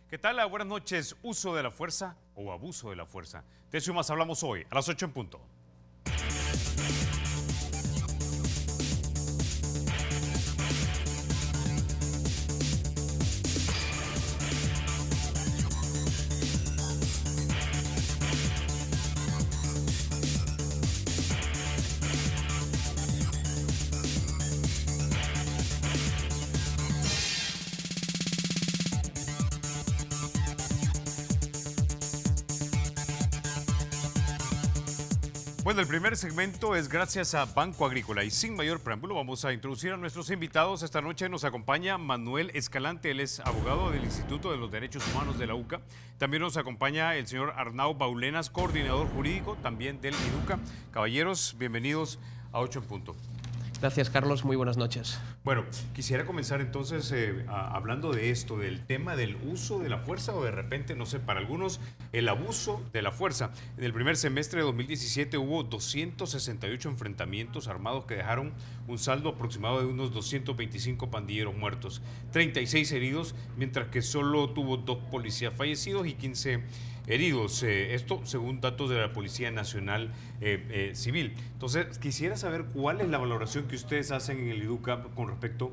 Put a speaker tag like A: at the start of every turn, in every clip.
A: ¿Qué tal? Buenas noches. ¿Uso de la fuerza o abuso de la fuerza? De eso y más hablamos hoy, a las 8 en punto. Bueno, el primer segmento es gracias a Banco Agrícola y sin mayor preámbulo vamos a introducir a nuestros invitados. Esta noche nos acompaña Manuel Escalante, él es abogado del Instituto de los Derechos Humanos de la UCA. También nos acompaña el señor Arnau Baulenas, coordinador jurídico también del IDUCA. Caballeros, bienvenidos a 8 en punto.
B: Gracias, Carlos. Muy buenas noches.
A: Bueno, quisiera comenzar entonces hablando de esto, del tema del uso de la fuerza o de repente, no sé, para algunos, el abuso de la fuerza. En el primer semestre de 2017 hubo 268 enfrentamientos armados que dejaron un saldo aproximado de unos 225 pandilleros muertos, 36 heridos, mientras que solo tuvo 2 policías fallecidos y 15 heridos. Esto según datos de la Policía Nacional Civil. Entonces, quisiera saber cuál es la valoración que ustedes hacen en el IDUCA con respecto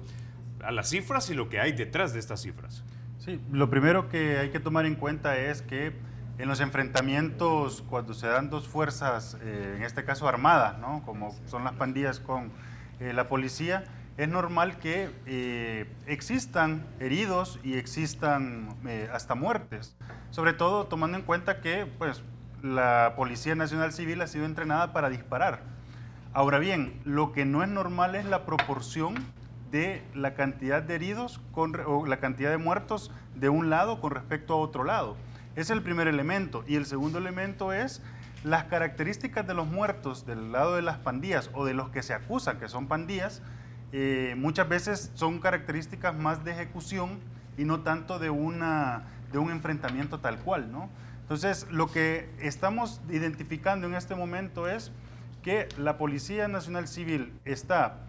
A: a las cifras y lo que hay detrás de estas cifras.
C: Sí, lo primero que hay que tomar en cuenta es que en los enfrentamientos, cuando se dan dos fuerzas, en este caso armadas, ¿no?, como son las pandillas con la policía, es normal que existan heridos y existan hasta muertes, sobre todo tomando en cuenta que pues, la Policía Nacional Civil ha sido entrenada para disparar. Ahora bien, lo que no es normal es la proporción de la cantidad de heridos o la cantidad de muertos de un lado con respecto a otro lado. Ese es el primer elemento. Y el segundo elemento es las características de los muertos del lado de las pandillas o de los que se acusan que son pandillas. Muchas veces son características más de ejecución y no tanto de un enfrentamiento tal cual, ¿no? Entonces, lo que estamos identificando en este momento es que la Policía Nacional Civil está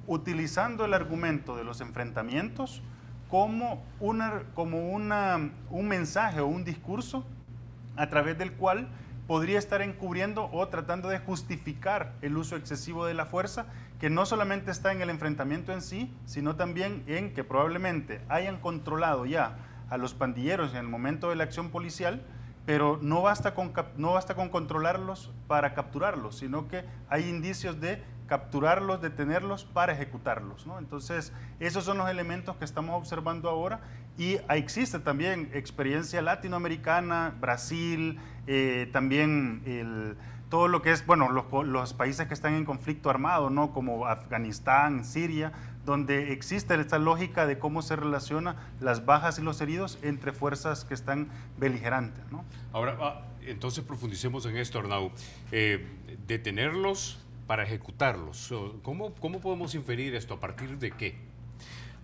C: utilizando el argumento de los enfrentamientos como un mensaje o un discurso a través del cual podría estar encubriendo o tratando de justificar el uso excesivo de la fuerza, que no solamente está en el enfrentamiento en sí, sino también en que probablemente hayan controlado ya a los pandilleros en el momento de la acción policial, pero no basta con controlarlos para capturarlos, sino que hay indicios de capturarlos, detenerlos para ejecutarlos, ¿no? Entonces, esos son los elementos que estamos observando ahora y existe también experiencia latinoamericana, Brasil, también todo lo que es, bueno, los países que están en conflicto armado, ¿no?, como Afganistán, Siria, donde existe esta lógica de cómo se relaciona las bajas y los heridos entre fuerzas que están beligerantes, ¿no?
A: Ahora, entonces profundicemos en esto, Arnau. Detenerlos para ejecutarlos. ¿Cómo podemos inferir esto? ¿A partir de qué?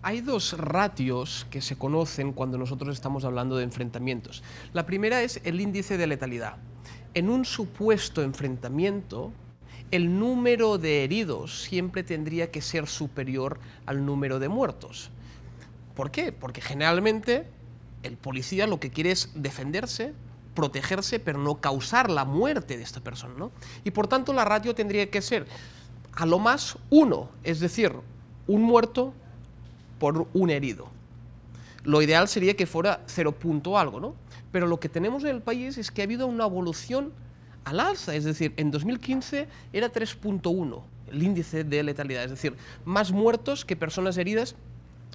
B: Hay dos ratios que se conocen cuando nosotros estamos hablando de enfrentamientos. La primera es el índice de letalidad. En un supuesto enfrentamiento, el número de heridos siempre tendría que ser superior al número de muertos. ¿Por qué? Porque generalmente el policía lo que quiere es defenderse, protegerse, pero no causar la muerte de esta persona, ¿no? Y por tanto la ratio tendría que ser a lo más 1, es decir, un muerto por un herido. Lo ideal sería que fuera 0 punto algo, ¿no? Pero lo que tenemos en el país es que ha habido una evolución al alza, es decir, en 2015 era 3.1 el índice de letalidad, es decir, más muertos que personas heridas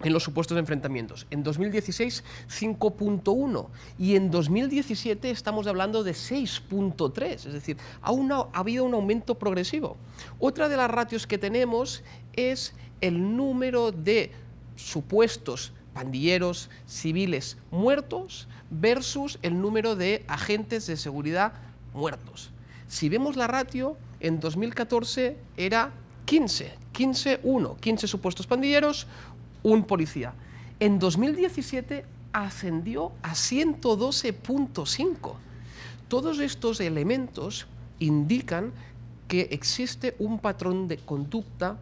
B: en los supuestos enfrentamientos. En 2016, 5.1 y en 2017 estamos hablando de 6.3, es decir, ha habido un aumento progresivo. Otra de las ratios que tenemos es el número de supuestos pandilleros civiles muertos versus el número de agentes de seguridad muertos. Si vemos la ratio, en 2014 era 15 supuestos pandilleros, un policía. En 2017 ascendió a 112.5. Todos estos elementos indican que existe un patrón de conducta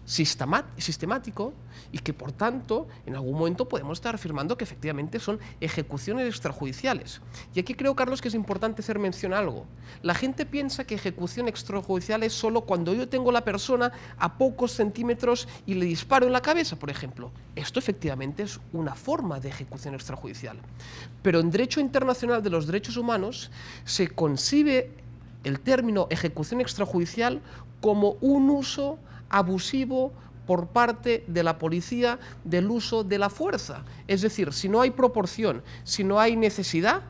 B: sistemático y que por tanto en algún momento podemos estar afirmando que efectivamente son ejecuciones extrajudiciales. Y aquí creo, Carlos, que es importante hacer mención a algo. La gente piensa que ejecución extrajudicial es solo cuando yo tengo la persona a pocos centímetros y le disparo en la cabeza, por ejemplo. Esto efectivamente es una forma de ejecución extrajudicial. Pero en derecho internacional de los derechos humanos se concibe el término ejecución extrajudicial como un uso abusivo por parte de la policía del uso de la fuerza. Es decir, si no hay proporción, si no hay necesidad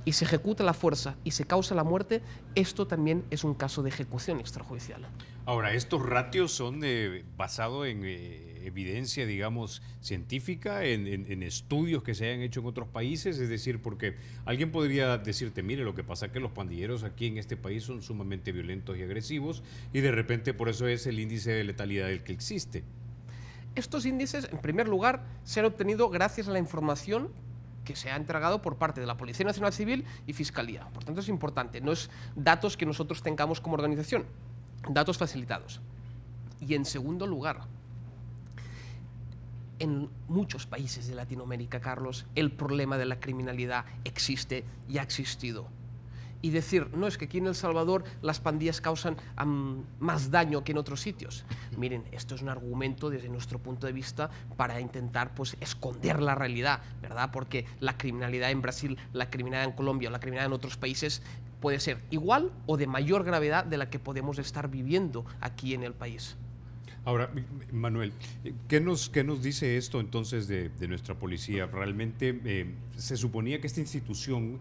B: y se ejecuta la fuerza y se causa la muerte, esto también es un caso de ejecución extrajudicial.
A: Ahora, estos ratios son basados en evidencia, digamos, científica, en estudios que se hayan hecho en otros países, es decir, porque alguien podría decirte, mire, lo que pasa es que los pandilleros aquí en este país son sumamente violentos y agresivos y de repente por eso es el índice de letalidad el que existe.
B: Estos índices, en primer lugar, se han obtenido gracias a la información que se ha entregado por parte de la Policía Nacional Civil y Fiscalía. Por tanto, es importante, no es datos que nosotros tengamos como organización, datos facilitados. Y en segundo lugar, en muchos países de Latinoamérica, Carlos, el problema de la criminalidad existe y ha existido. Y decir, no, es que aquí en El Salvador las pandillas causan más daño que en otros sitios. Miren, esto es un argumento desde nuestro punto de vista para intentar pues, esconder la realidad, ¿verdad? Porque la criminalidad en Brasil, la criminalidad en Colombia o la criminalidad en otros países puede ser igual o de mayor gravedad de la que podemos estar viviendo aquí en el país.
A: Ahora, Manuel, ¿qué nos dice esto entonces de nuestra policía? Realmente se suponía que esta institución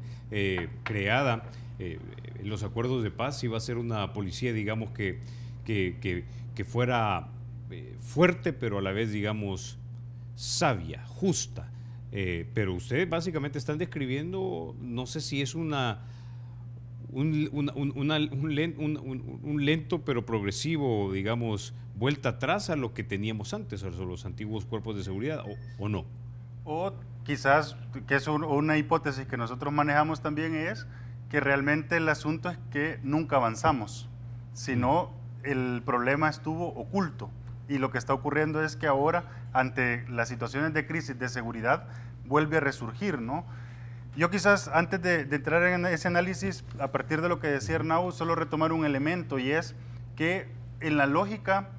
A: creada en los acuerdos de paz iba a ser una policía, digamos, que fuera fuerte, pero a la vez, digamos, sabia, justa. Pero ustedes básicamente están describiendo, no sé si es un lento pero progresivo, digamos, vuelta atrás a lo que teníamos antes, a los antiguos cuerpos de seguridad, o no.
C: O quizás, que es una hipótesis que nosotros manejamos también, es que realmente el asunto es que nunca avanzamos, sino el problema estuvo oculto. Y lo que está ocurriendo es que ahora, ante las situaciones de crisis de seguridad, vuelve a resurgir, ¿no? Yo quizás, antes de entrar en ese análisis, a partir de lo que decía Arnau, solo retomar un elemento, y es que en la lógica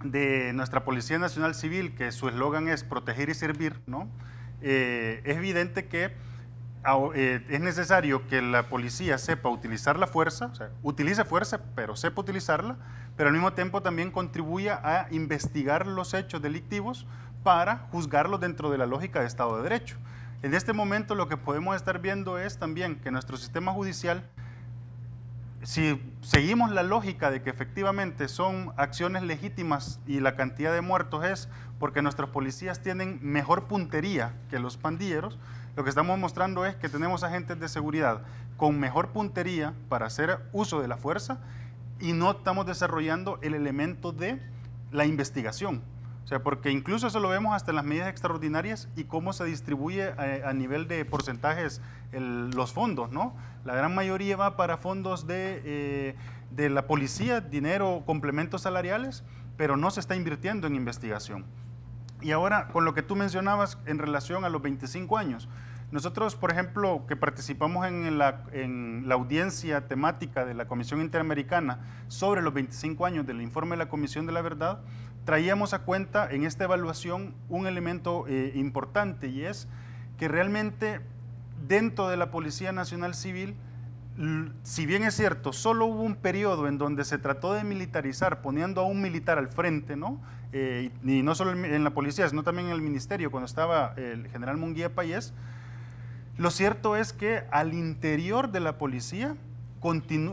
C: de nuestra Policía Nacional Civil, que su eslogan es proteger y servir, ¿no? Es evidente que es necesario que la policía sepa utilizar la fuerza, o sea, utilice fuerza, pero sepa utilizarla, pero al mismo tiempo también contribuya a investigar los hechos delictivos para juzgarlos dentro de la lógica de Estado de Derecho. En este momento lo que podemos estar viendo es también que nuestro sistema judicial, si seguimos la lógica de que efectivamente son acciones legítimas y la cantidad de muertos es porque nuestros policías tienen mejor puntería que los pandilleros, lo que estamos mostrando es que tenemos agentes de seguridad con mejor puntería para hacer uso de la fuerza y no estamos desarrollando el elemento de la investigación. O sea, porque incluso eso lo vemos hasta en las medidas extraordinarias y cómo se distribuye a nivel de porcentajes los fondos, ¿no? La gran mayoría va para fondos de la policía, dinero, complementos salariales, pero no se está invirtiendo en investigación. Y ahora, con lo que tú mencionabas en relación a los 25 años, nosotros, por ejemplo, que participamos en la audiencia temática de la Comisión Interamericana sobre los 25 años del informe de la Comisión de la Verdad, traíamos a cuenta en esta evaluación un elemento importante, y es que realmente dentro de la Policía Nacional Civil, si bien es cierto, solo hubo un periodo en donde se trató de militarizar, poniendo a un militar al frente, ¿no? Y no solo en la policía, sino también en el ministerio, cuando estaba el general Munguía Payés. Lo cierto es que al interior de la policía,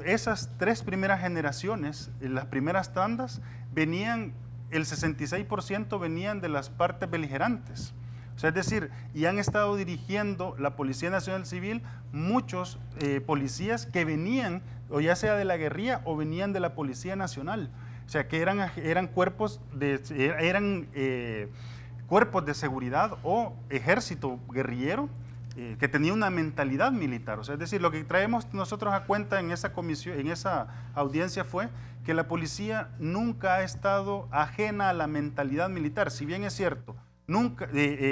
C: esas tres primeras generaciones, las primeras tandas, venían, el 66% venían de las partes beligerantes. O sea, es decir, y han estado dirigiendo la Policía Nacional Civil muchos policías que venían, o ya sea de la guerrilla o venían de la Policía Nacional. O sea, que eran cuerpos de seguridad o ejército guerrillero que tenía una mentalidad militar. O sea, es decir, lo que traemos nosotros a cuenta en esa comisión, en esa audiencia fue que la policía nunca ha estado ajena a la mentalidad militar. Si bien es cierto, nunca,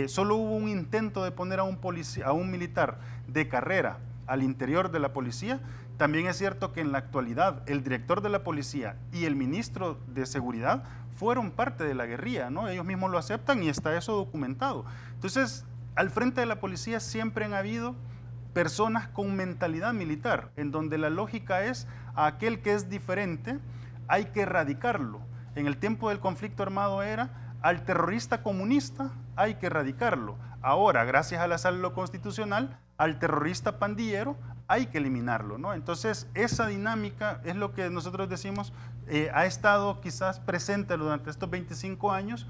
C: solo hubo un intento de poner a un militar de carrera al interior de la policía, también es cierto que en la actualidad el director de la policía y el ministro de Seguridad fueron parte de la guerrilla, ¿no? Ellos mismos lo aceptan y está eso documentado. Entonces, al frente de la policía siempre han habido personas con mentalidad militar, en donde la lógica es a aquel que es diferente, hay que erradicarlo. En el tiempo del conflicto armado era al terrorista comunista hay que erradicarlo. Ahora, gracias al asalto constitucional, al terrorista pandillero hay que eliminarlo, ¿no? Entonces, esa dinámica es lo que nosotros decimos, ha estado quizás presente durante estos 25 años,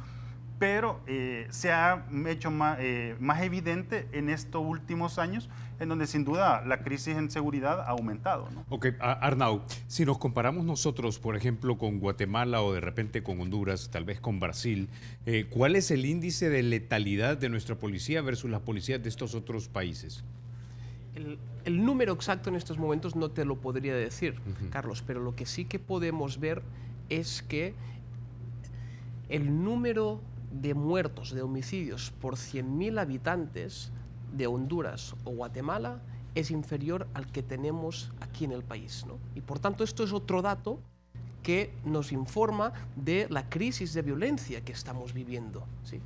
C: pero se ha hecho más evidente en estos últimos años, en donde sin duda la crisis en seguridad ha aumentado, ¿no?
A: Ok, Arnau, si nos comparamos nosotros, por ejemplo, con Guatemala o de repente con Honduras, tal vez con Brasil, ¿cuál es el índice de letalidad de nuestra policía versus las policías de estos otros países?
B: El número exacto en estos momentos no te lo podría decir, Carlos, pero lo que sí que podemos ver es que el número de muertos, de homicidios por 100.000 habitantes de Honduras o Guatemala es inferior al que tenemos aquí en el país, ¿no? Y por tanto esto es otro dato que nos informa de la crisis de violencia que estamos viviendo, ¿sí?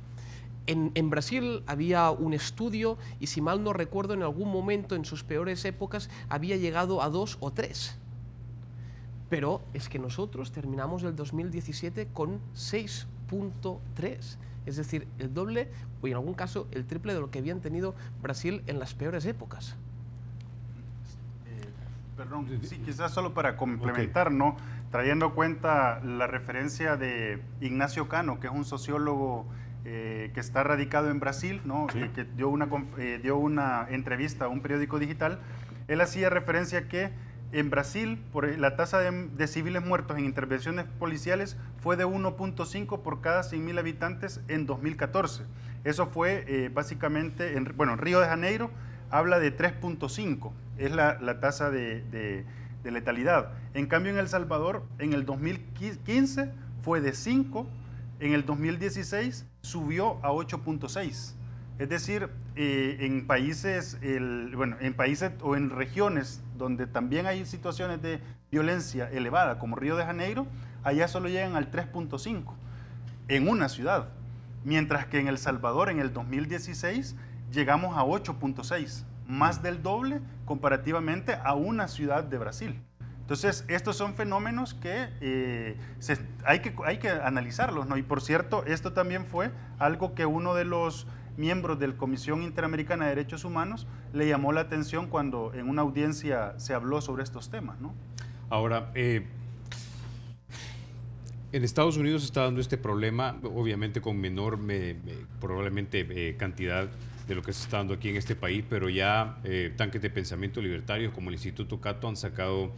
B: En Brasil había un estudio y, si mal no recuerdo, en algún momento en sus peores épocas había llegado a 2 o 3. Pero es que nosotros terminamos el 2017 con 6.3. Es decir, el doble o en algún caso el triple de lo que habían tenido Brasil en las peores épocas.
C: Perdón, sí, quizás solo para complementar, ¿no? Trayendo a cuenta la referencia de Ignacio Cano, que es un sociólogo que está radicado en Brasil, ¿no?
A: Sí.
C: Que dio una entrevista a un periódico digital. Él hacía referencia que en Brasil la tasa de civiles muertos en intervenciones policiales fue de 1.5 por cada 100.000 habitantes en 2014. Eso fue básicamente, en Río de Janeiro habla de 3.5, es la tasa de letalidad. En cambio, en El Salvador, en el 2015 fue de 5, en el 2016 subió a 8.6. Es decir, en países o en regiones donde también hay situaciones de violencia elevada, como Río de Janeiro, allá solo llegan al 3.5 en una ciudad, mientras que en El Salvador en el 2016 llegamos a 8.6, más del doble comparativamente a una ciudad de Brasil. Entonces, estos son fenómenos que hay que analizarlos, ¿no? Y por cierto, esto también fue algo que uno de los miembros de la Comisión Interamericana de Derechos Humanos le llamó la atención cuando en una audiencia se habló sobre estos temas, ¿no?
A: Ahora, en Estados Unidos está dando este problema, obviamente con menor probablemente cantidad de lo que se está dando aquí en este país, pero ya tanques de pensamiento libertarios como el Instituto Cato han sacado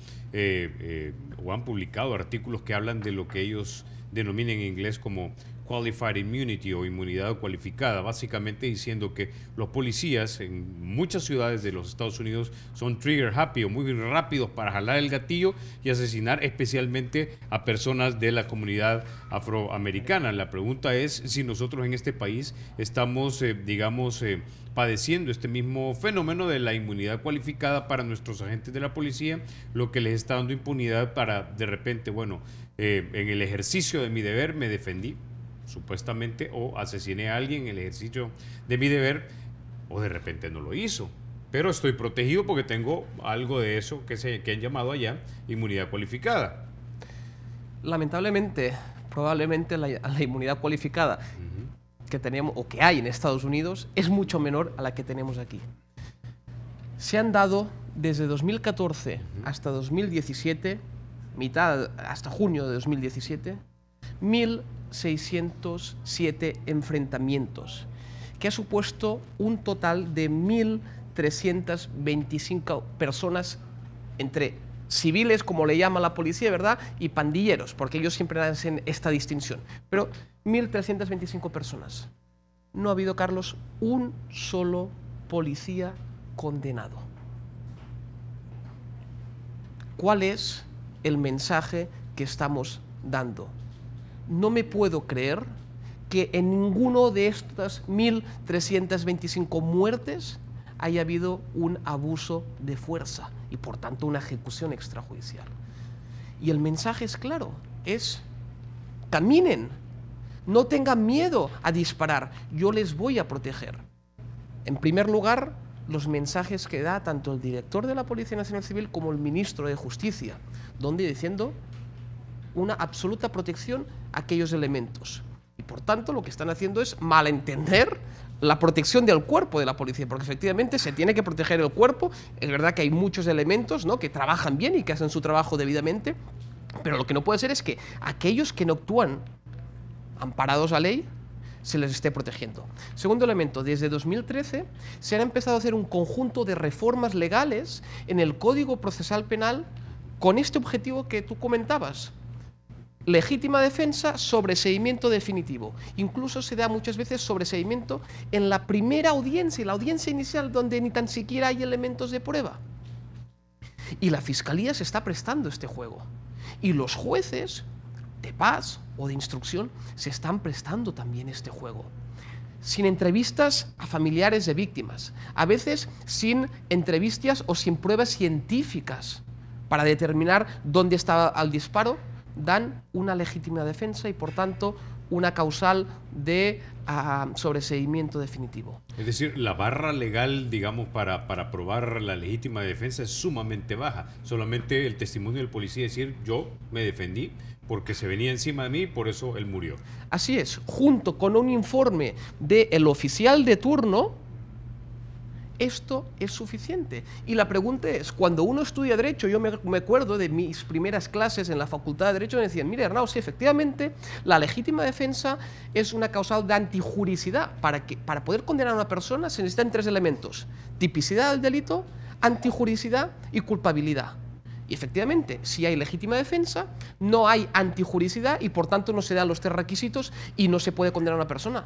A: o han publicado artículos que hablan de lo que ellos denominan en inglés como Qualified Immunity o inmunidad cualificada, básicamente diciendo que los policías en muchas ciudades de los Estados Unidos son trigger happy o muy rápidos para jalar el gatillo y asesinar especialmente a personas de la comunidad afroamericana. La pregunta es si nosotros en este país estamos, padeciendo este mismo fenómeno de la inmunidad cualificada para nuestros agentes de la policía, lo que les está dando impunidad para de repente, en el ejercicio de mi deber me defendí, supuestamente, o asesiné a alguien en el ejercicio de mi deber, o de repente no lo hizo. Pero estoy protegido porque tengo algo de eso que han llamado allá inmunidad cualificada.
B: Lamentablemente, probablemente la inmunidad cualificada que tenemos o que hay en Estados Unidos es mucho menor a la que tenemos aquí. Se han dado desde 2014 hasta 2017, hasta junio de 2017, 1.607 enfrentamientos, que ha supuesto un total de 1.325 personas entre civiles, como le llama la policía, ¿verdad?, y pandilleros, porque ellos siempre hacen esta distinción. Pero 1.325 personas. No ha habido, Carlos, un solo policía condenado. ¿Cuál es el mensaje que estamos dando? No me puedo creer que en ninguno de estas 1.325 muertes haya habido un abuso de fuerza y por tanto una ejecución extrajudicial. Y el mensaje es claro, es caminen, no tengan miedo a disparar, yo les voy a proteger. En primer lugar, los mensajes que da tanto el director de la Policía Nacional Civil como el ministro de Justicia, donde diciendo una absoluta protección a aquellos elementos. Y por tanto lo que están haciendo es malentender la protección del cuerpo de la policía, porque efectivamente se tiene que proteger el cuerpo. Es verdad que hay muchos elementos, ¿no?, que trabajan bien y que hacen su trabajo debidamente, pero lo que no puede ser es que aquellos que no actúan amparados a ley se les esté protegiendo. Segundo elemento, desde 2013 se han empezado a hacer un conjunto de reformas legales en el Código Procesal Penal con este objetivo que tú comentabas. Legítima defensa, sobreseimiento definitivo. Incluso se da muchas veces sobreseimiento en la primera audiencia, la audiencia inicial, donde ni tan siquiera hay elementos de prueba. Y la Fiscalía se está prestando este juego. Y los jueces de paz o de instrucción se están prestando también este juego. Sin entrevistas a familiares de víctimas, a veces sin entrevistas o sin pruebas científicas para determinar dónde estaba el disparo, dan una legítima defensa y por tanto una causal de sobreseimiento definitivo.
A: Es decir, la barra legal, digamos, para probar la legítima defensa es sumamente baja. Solamente el testimonio del policía decir yo me defendí porque se venía encima de mí, por eso él murió.
B: Así es, junto con un informe del oficial de turno, esto es suficiente. Y la pregunta es, cuando uno estudia Derecho, yo me acuerdo de mis primeras clases en la Facultad de Derecho, me decían, mire, Arnau, sí, efectivamente, la legítima defensa es una causal de antijuricidad. Para poder condenar a una persona se necesitan 3 elementos: tipicidad del delito, antijuricidad y culpabilidad. Y efectivamente, si hay legítima defensa, no hay antijuricidad y por tanto no se dan los 3 requisitos y no se puede condenar a una persona.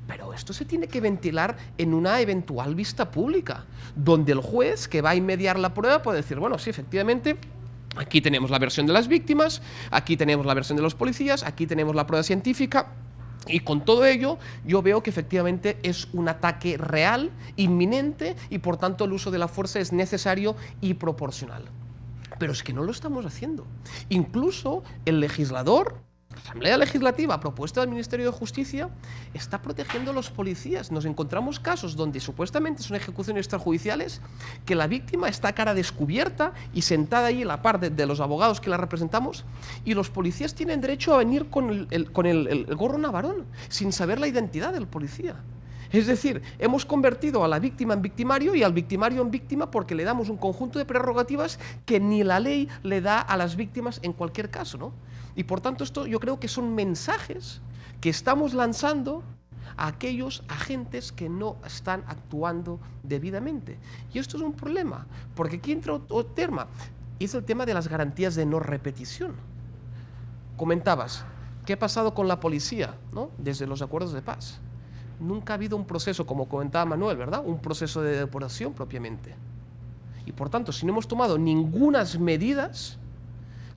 B: Pero esto se tiene que ventilar en una eventual vista pública, donde el juez que va a mediar la prueba puede decir, bueno, sí, efectivamente, aquí tenemos la versión de las víctimas, aquí tenemos la versión de los policías, aquí tenemos la prueba científica. Y con todo ello, yo veo que efectivamente es un ataque real, inminente, y por tanto el uso de la fuerza es necesario y proporcional. Pero es que no lo estamos haciendo. Incluso el legislador, la Asamblea Legislativa, a propuesta del Ministerio de Justicia, está protegiendo a los policías. Nos encontramos casos donde supuestamente son ejecuciones extrajudiciales, que la víctima está a cara descubierta y sentada ahí a la par de los abogados que la representamos, y los policías tienen derecho a venir con el gorro navarón, sin saber la identidad del policía. Es decir, hemos convertido a la víctima en victimario y al victimario en víctima porque le damos un conjunto de prerrogativas que ni la ley le da a las víctimas en cualquier caso, ¿no? Y por tanto esto yo creo que son mensajes que estamos lanzando a aquellos agentes que no están actuando debidamente. Y esto es un problema, porque aquí entra otro tema, y es el tema de las garantías de no repetición. Comentabas, ¿qué ha pasado con la policía, ¿no?, desde los acuerdos de paz? Nunca ha habido un proceso, como comentaba Manuel, ¿verdad?, un proceso de depuración propiamente. Y por tanto, si no hemos tomado ninguna medidas,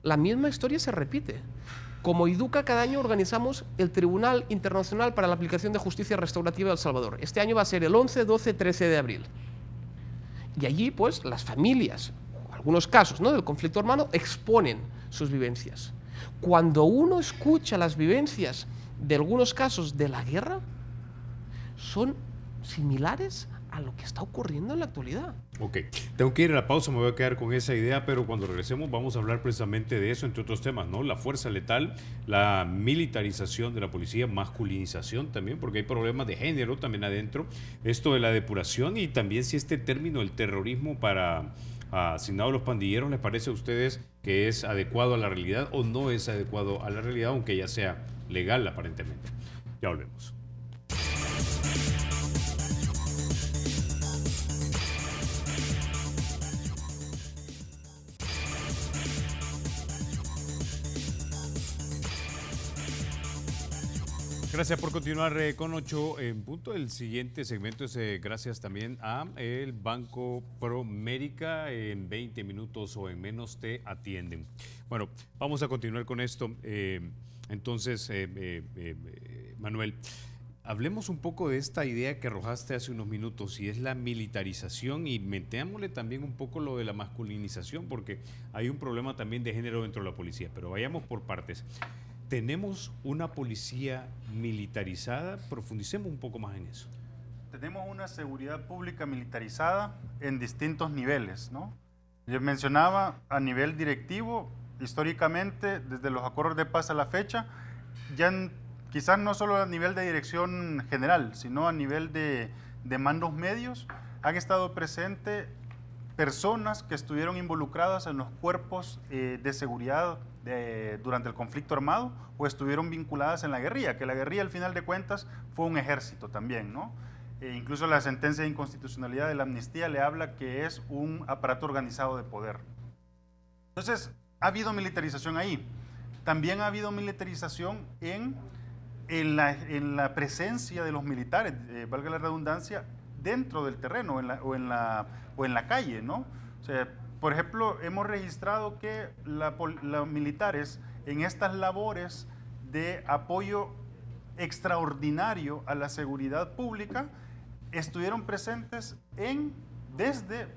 B: la misma historia se repite. Como IDUCA, cada año organizamos el Tribunal Internacional para la Aplicación de Justicia Restaurativa de El Salvador. Este año va a ser el 11, 12, 13 de abril. Y allí, pues, las familias, algunos casos, ¿no?, del conflicto armado, exponen sus vivencias. Cuando uno escucha las vivencias de algunos casos de la guerra, son similares a lo que está ocurriendo en la actualidad.
A: Ok, tengo que ir a la pausa, me voy a quedar con esa idea, pero cuando regresemos vamos a hablar precisamente de eso, entre otros temas, ¿no? La fuerza letal, la militarización de la policía, masculinización también, porque hay problemas de género también adentro, esto de la depuración y también si este término, el terrorismo asignado a los pandilleros, ¿les parece a ustedes que es adecuado a la realidad o no es adecuado a la realidad, aunque ya sea legal aparentemente? Ya volvemos. Gracias por continuar con 8 en punto. El siguiente segmento es gracias también a el Banco Promérica. En 20 minutos o en menos te atienden. Bueno, vamos a continuar con esto. Entonces, Manuel, hablemos un poco de esta idea que arrojaste hace unos minutos y es la militarización, y metámosle también un poco lo de la masculinización, porque hay un problema también de género dentro de la policía, pero vayamos por partes. ¿Tenemos una policía militarizada? Profundicemos un poco más en eso.
C: Tenemos una seguridad pública militarizada en distintos niveles, ¿no? Yo mencionaba a nivel directivo, históricamente, desde los acuerdos de paz a la fecha, quizás no solo a nivel de dirección general, sino a nivel de mandos medios, han estado presentes personas que estuvieron involucradas en los cuerpos de seguridad durante el conflicto armado o estuvieron vinculadas en la guerrilla, que la guerrilla al final de cuentas fue un ejército también, ¿no? Incluso la sentencia de inconstitucionalidad de la amnistía le habla que es un aparato organizado de poder. Entonces, ha habido militarización ahí. También ha habido militarización en la presencia de los militares, valga la redundancia, dentro del terreno o en la calle, ¿no? O sea, por ejemplo, hemos registrado que los militares en estas labores de apoyo extraordinario a la seguridad pública estuvieron presentes desde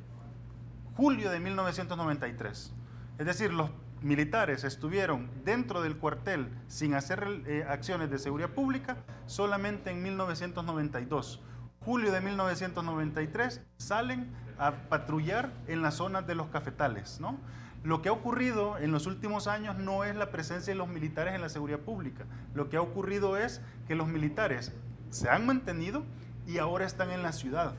C: julio de 1993. Es decir, los militares estuvieron dentro del cuartel sin hacer acciones de seguridad pública solamente en 1992. Julio de 1993 salen a patrullar en las zonas de los cafetales, ¿no? Lo que ha ocurrido en los últimos años no es la presencia de los militares en la seguridad pública. Lo que ha ocurrido es que los militares se han mantenido y ahora están en la ciudad.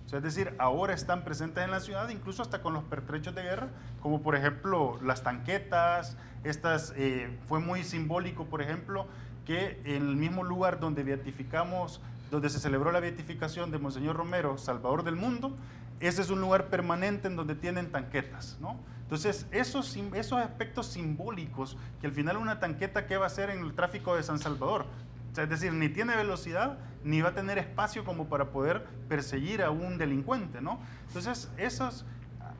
C: O sea, es decir, ahora están presentes en la ciudad, incluso hasta con los pertrechos de guerra, como por ejemplo las tanquetas. Fue muy simbólico, por ejemplo, que en el mismo lugar donde se celebró la beatificación de Monseñor Romero, Salvador del Mundo, ese es un lugar permanente en donde tienen tanquetas, ¿no? Entonces, esos aspectos simbólicos, que al final una tanqueta, ¿qué va a hacer en el tráfico de San Salvador? O sea, es decir, ni tiene velocidad, ni va a tener espacio como para poder perseguir a un delincuente, ¿no? Entonces,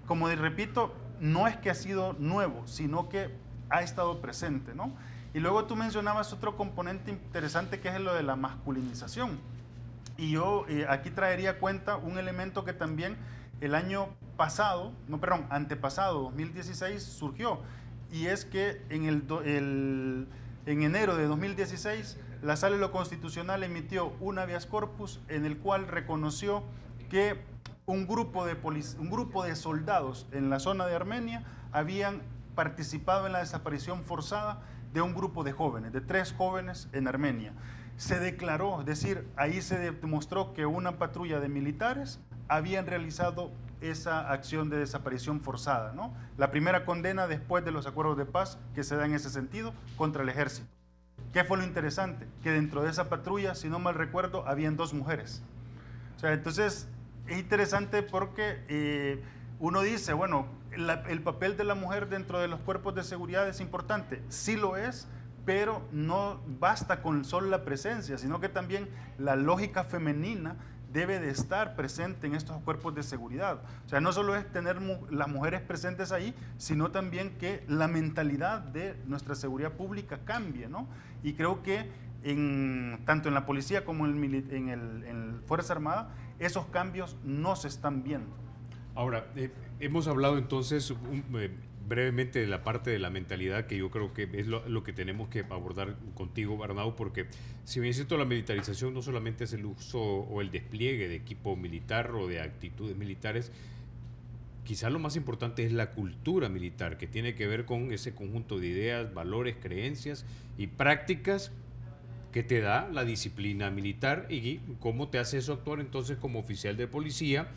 C: como repito, no es que ha sido nuevo, sino que ha estado presente, ¿no? Y luego tú mencionabas otro componente interesante que es lo de la masculinización. Y yo aquí traería a cuenta un elemento que también el año pasado, antepasado, 2016, surgió. Y es que en enero de 2016, la Sala de lo Constitucional emitió un habeas corpus en el cual reconoció que un grupo de soldados en la zona de Armenia habían participado en la desaparición forzada de un grupo de jóvenes, de 3 jóvenes en Armenia. Se declaró, es decir, ahí se demostró que una patrulla de militares habían realizado esa acción de desaparición forzada, ¿no? La primera condena después de los acuerdos de paz que se da en ese sentido contra el ejército. ¿Qué fue lo interesante? Que dentro de esa patrulla, si no mal recuerdo, habían 2 mujeres. O sea, entonces es interesante porque uno dice, bueno, el papel de la mujer dentro de los cuerpos de seguridad es importante. Sí lo es, pero no basta con solo la presencia, sino que también la lógica femenina debe de estar presente en estos cuerpos de seguridad. O sea, no solo es tener las mujeres presentes ahí, sino también que la mentalidad de nuestra seguridad pública cambie, ¿no? Y creo que tanto en la policía como en Fuerza Armada, esos cambios no se están viendo.
A: Ahora, hemos hablado entonces brevemente de la parte de la mentalidad, que yo creo que es lo que tenemos que abordar contigo, Arnau, porque si bien es cierto, la militarización no solamente es el uso o el despliegue de equipo militar o de actitudes militares, quizás lo más importante es la cultura militar, que tiene que ver con ese conjunto de ideas, valores, creencias y prácticas que te da la disciplina militar y cómo te hace eso actuar entonces como oficial de policía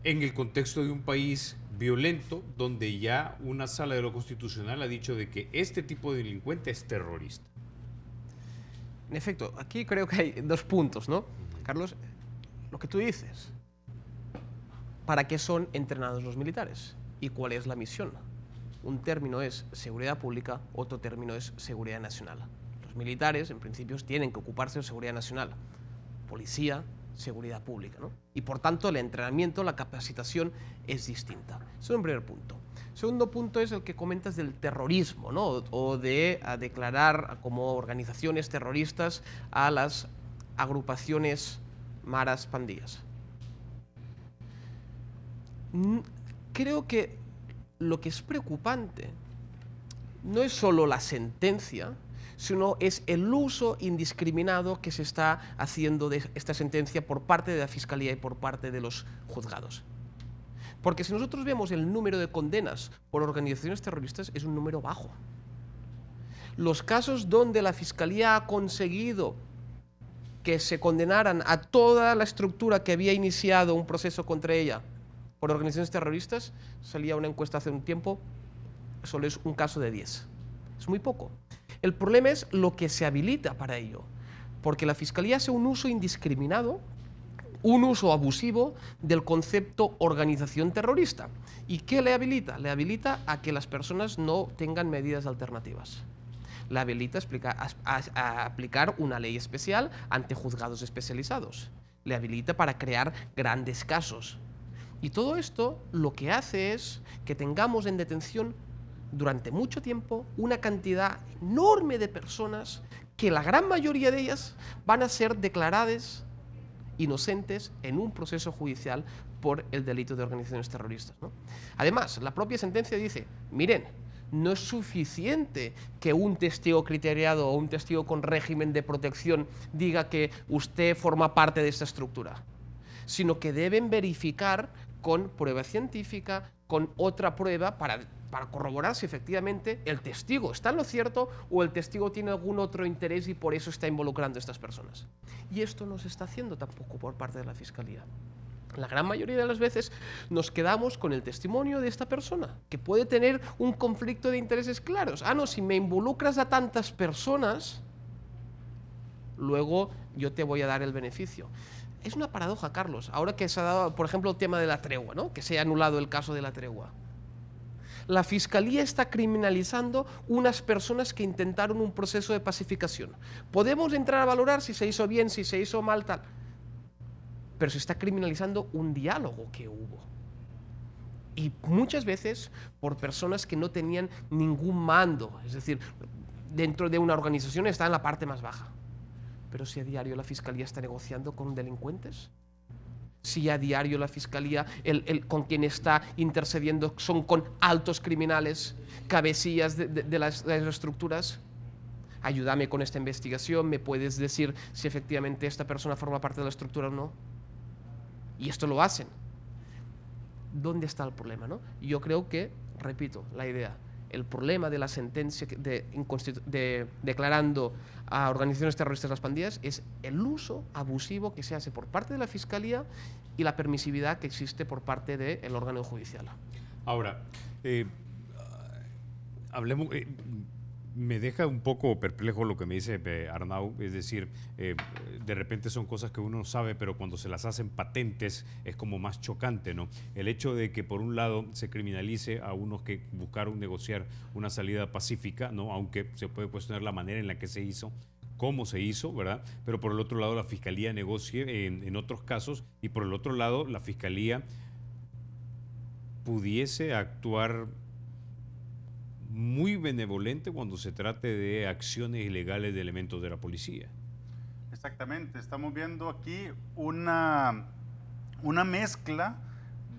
A: en el contexto de un país violento, donde ya una sala de lo constitucional ha dicho de que este tipo de delincuente es terrorista.
B: En efecto, aquí creo que hay 2 puntos, ¿no? Carlos, lo que tú dices, ¿para qué son entrenados los militares? ¿Y cuál es la misión? Un término es seguridad pública, otro término es seguridad nacional. Los militares, en principio, tienen que ocuparse de seguridad nacional. Policía, seguridad pública, ¿no? Y por tanto el entrenamiento, la capacitación es distinta. Eso es un primer punto. Segundo punto es el que comentas del terrorismo, ¿no? O de declarar como organizaciones terroristas a las agrupaciones maras pandillas. Creo que lo que es preocupante no es solo la sentencia, sino es el uso indiscriminado que se está haciendo de esta sentencia por parte de la Fiscalía y por parte de los juzgados. Porque si nosotros vemos el número de condenas por organizaciones terroristas, es un número bajo. Los casos donde la Fiscalía ha conseguido que se condenaran a toda la estructura que había iniciado un proceso contra ella por organizaciones terroristas, salía una encuesta hace un tiempo, solo es un caso de 10. Es muy poco. El problema es lo que se habilita para ello, porque la Fiscalía hace un uso indiscriminado, un uso abusivo del concepto organización terrorista. ¿Y qué le habilita? Le habilita a que las personas no tengan medidas alternativas. Le habilita a aplicar una ley especial ante juzgados especializados. Le habilita para crear grandes casos. Y todo esto lo que hace es que tengamos en detención durante mucho tiempo una cantidad enorme de personas que la gran mayoría de ellas van a ser declaradas inocentes en un proceso judicial por el delito de organizaciones terroristas, ¿no? Además, la propia sentencia dice, miren, no es suficiente que un testigo criteriado o un testigo con régimen de protección diga que usted forma parte de esta estructura, sino que deben verificar con prueba científica, con otra prueba para corroborar si efectivamente el testigo está en lo cierto o el testigo tiene algún otro interés y por eso está involucrando a estas personas. Y esto no se está haciendo tampoco por parte de la Fiscalía. La gran mayoría de las veces nos quedamos con el testimonio de esta persona, que puede tener un conflicto de intereses claros. Ah, no, si me involucras a tantas personas, luego yo te voy a dar el beneficio. Es una paradoja, Carlos, ahora que se ha dado, por ejemplo, el tema de la tregua, ¿no? Que se ha anulado el caso de la tregua. La Fiscalía está criminalizando unas personas que intentaron un proceso de pacificación. Podemos entrar a valorar si se hizo bien, si se hizo mal, tal. Pero se está criminalizando un diálogo que hubo. Y muchas veces por personas que no tenían ningún mando. Es decir, dentro de una organización está en la parte más baja. Pero si a diario la Fiscalía está negociando con delincuentes, si a diario la Fiscalía, con quien está intercediendo son con altos criminales, cabecillas de las estructuras, ayúdame con esta investigación, me puedes decir si efectivamente esta persona forma parte de la estructura o no. Y esto lo hacen. ¿Dónde está el problema, no? Yo creo que, repito, la idea, el problema de la sentencia declarando a organizaciones terroristas las pandillas es el uso abusivo que se hace por parte de la Fiscalía y la permisividad que existe por parte del órgano judicial.
A: Ahora, hablemos... me deja un poco perplejo lo que me dice Arnau, es decir, de repente son cosas que uno no sabe, pero cuando se las hacen patentes es como más chocante, ¿no? El hecho de que por un lado se criminalice a unos que buscaron negociar una salida pacífica, ¿no? Aunque se puede cuestionar la manera en la que se hizo, cómo se hizo, ¿verdad? Pero por el otro lado la Fiscalía negocie en otros casos y por el otro lado la Fiscalía pudiese actuar muy benevolente cuando se trate de acciones ilegales de elementos de la policía.
C: Exactamente, estamos viendo aquí una mezcla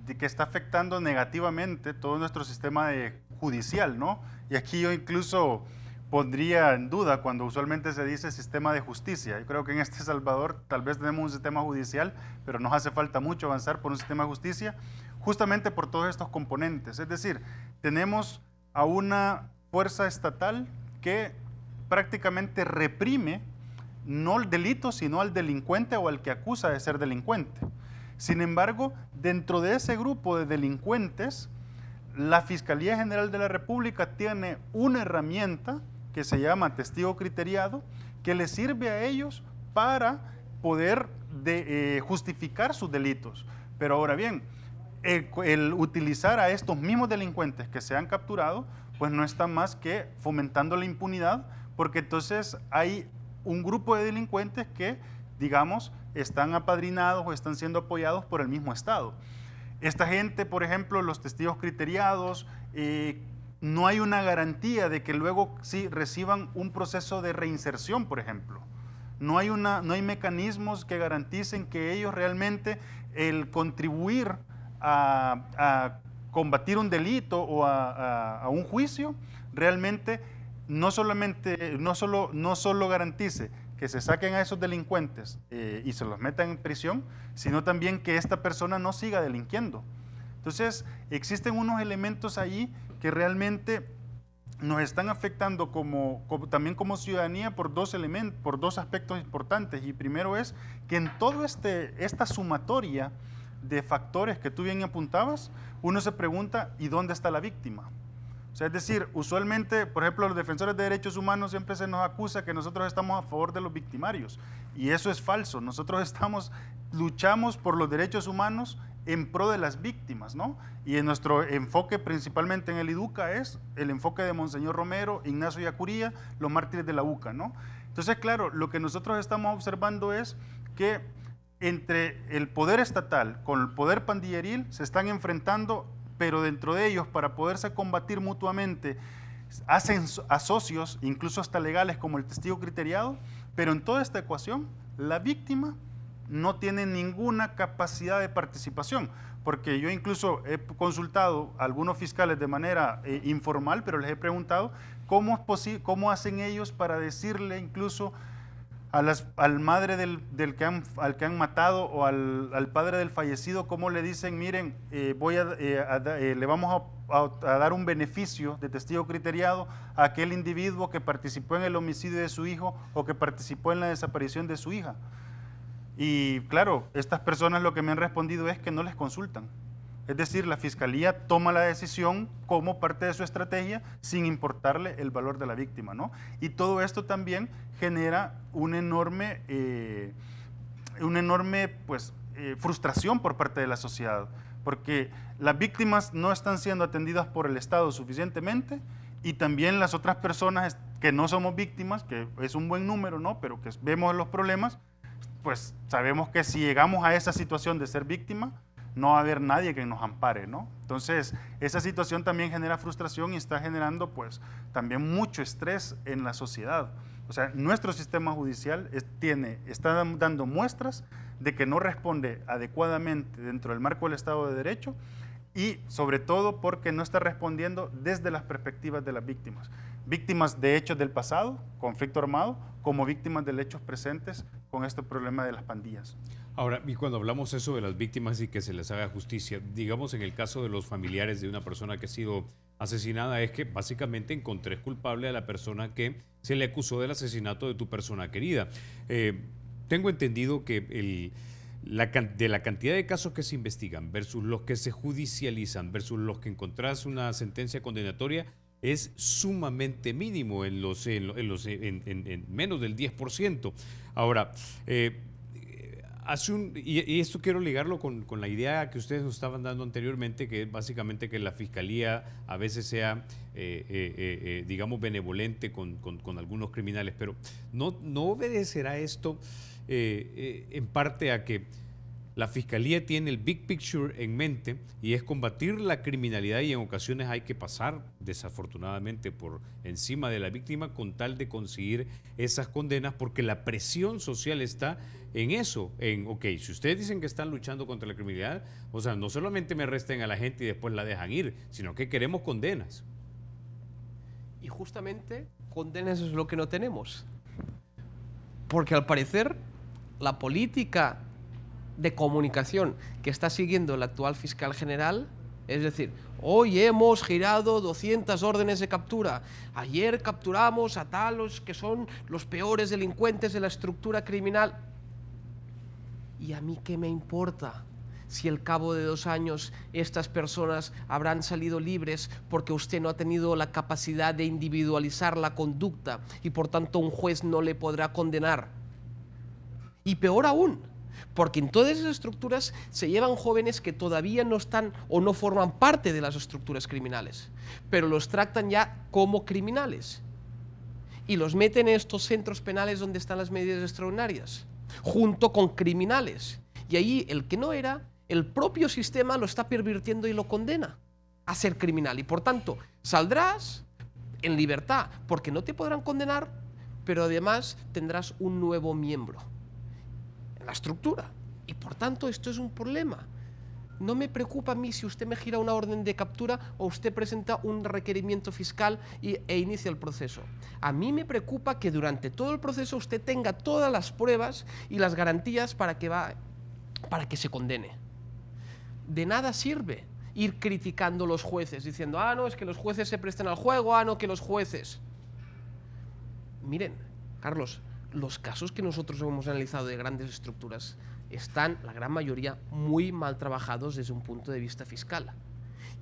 C: de que está afectando negativamente todo nuestro sistema judicial, ¿no? Y aquí yo incluso pondría en duda cuando usualmente se dice sistema de justicia. Yo creo que en este Salvador tal vez tenemos un sistema judicial, pero nos hace falta mucho avanzar por un sistema de justicia, justamente por todos estos componentes. Es decir, tenemos a una fuerza estatal que prácticamente reprime no el delito, sino al delincuente o al que acusa de ser delincuente. Sin embargo, dentro de ese grupo de delincuentes, la Fiscalía General de la República tiene una herramienta que se llama testigo criteriado, que les sirve a ellos para poder justificar sus delitos. Pero ahora bien, el utilizar a estos mismos delincuentes que se han capturado, pues no está más que fomentando la impunidad, porque entonces hay un grupo de delincuentes que, digamos, están apadrinados o están siendo apoyados por el mismo Estado. Esta gente, por ejemplo, los testigos criteriados, no hay una garantía de que luego sí reciban un proceso de reinserción, por ejemplo. No hay mecanismos que garanticen que ellos realmente, el contribuir a combatir un delito o a un juicio, realmente no solo garantice que se saquen a esos delincuentes y se los metan en prisión, sino también que esta persona no siga delinquiendo. Entonces, existen unos elementos allí que realmente nos están afectando también como ciudadanía por dos aspectos importantes. Y primero es que en toda esta sumatoria de factores que tú bien apuntabas, uno se pregunta, ¿y dónde está la víctima? O sea, es decir, usualmente, por ejemplo, los defensores de derechos humanos siempre se nos acusa que nosotros estamos a favor de los victimarios. Y eso es falso. Nosotros luchamos por los derechos humanos en pro de las víctimas, ¿no? Y en nuestro enfoque, principalmente en el IDUCA, es el enfoque de Monseñor Romero, Ignacio Yacuría, los mártires de la UCA, ¿no? Entonces, claro, lo que nosotros estamos observando es que entre el poder estatal con el poder pandilleril se están enfrentando, pero dentro de ellos, para poderse combatir mutuamente, hacen asocios, incluso hasta legales, como el testigo criteriado, pero en toda esta ecuación, la víctima no tiene ninguna capacidad de participación, porque yo incluso he consultado a algunos fiscales de manera informal, pero les he preguntado cómo hacen ellos para decirle incluso al madre al que han matado o al padre del fallecido, cómo le dicen, miren, le vamos a dar un beneficio de testigo criteriado a aquel individuo que participó en el homicidio de su hijo o que participó en la desaparición de su hija. Y claro, estas personas lo que me han respondido es que no les consultan. Es decir, la Fiscalía toma la decisión como parte de su estrategia sin importarle el valor de la víctima, ¿no? Y todo esto también genera una enorme frustración por parte de la sociedad, porque las víctimas no están siendo atendidas por el Estado suficientemente y también las otras personas que no somos víctimas, que es un buen número, ¿no? Pero que vemos los problemas, pues sabemos que si llegamos a esa situación de ser víctima, no va a haber nadie que nos ampare, ¿no? Entonces, esa situación también genera frustración y está generando, pues, también mucho estrés en la sociedad. O sea, nuestro sistema judicial está dando muestras de que no responde adecuadamente dentro del marco del Estado de Derecho y, sobre todo, porque no está respondiendo desde las perspectivas de las víctimas. Víctimas de hechos del pasado, conflicto armado, como víctimas de hechos presentes con este problema de las pandillas.
A: Ahora, y cuando hablamos eso de las víctimas y que se les haga justicia, digamos en el caso de los familiares de una persona que ha sido asesinada, es que básicamente encontré culpable a la persona que se le acusó del asesinato de tu persona querida. Tengo entendido que de la cantidad de casos que se investigan versus los que se judicializan versus los que encontrás una sentencia condenatoria es sumamente mínimo en menos del 10%. Ahora, y esto quiero ligarlo con la idea que ustedes nos estaban dando anteriormente, que es básicamente que la Fiscalía a veces sea, digamos, benevolente con algunos criminales, pero ¿no obedecerá esto en parte a que la Fiscalía tiene el big picture en mente y es combatir la criminalidad y en ocasiones hay que pasar desafortunadamente por encima de la víctima con tal de conseguir esas condenas porque la presión social está en eso, ok, si ustedes dicen que están luchando contra la criminalidad, o sea, no solamente me arresten a la gente y después la dejan ir, sino que queremos condenas.
B: Y justamente condenas es lo que no tenemos. Porque al parecer la política de comunicación que está siguiendo el actual fiscal general, es decir, hoy hemos girado 200 órdenes de captura, ayer capturamos a talos que son los peores delincuentes de la estructura criminal. ¿Y a mí qué me importa si al cabo de 2 años estas personas habrán salido libres porque usted no ha tenido la capacidad de individualizar la conducta y por tanto un juez no le podrá condenar? Y peor aún, porque en todas esas estructuras se llevan jóvenes que todavía no están o no forman parte de las estructuras criminales, pero los tratan ya como criminales. y los meten en estos centros penales donde están las medidas extraordinarias, junto con criminales. Y ahí el que no era, el propio sistema lo está pervirtiendo y lo condena a ser criminal. Y por tanto, saldrás en libertad, porque no te podrán condenar, pero además tendrás un nuevo miembro en la estructura. Y por tanto, esto es un problema. No me preocupa a mí si usted me gira una orden de captura o usted presenta un requerimiento fiscal e inicia el proceso. A mí me preocupa que durante todo el proceso usted tenga todas las pruebas y las garantías para que se condene. De nada sirve ir criticando a los jueces, diciendo, ah, no, es que los jueces se prestan al juego, ah, no, que los jueces... Miren, Carlos, los casos que nosotros hemos analizado de grandes estructuras están, la gran mayoría, muy mal trabajados desde un punto de vista fiscal.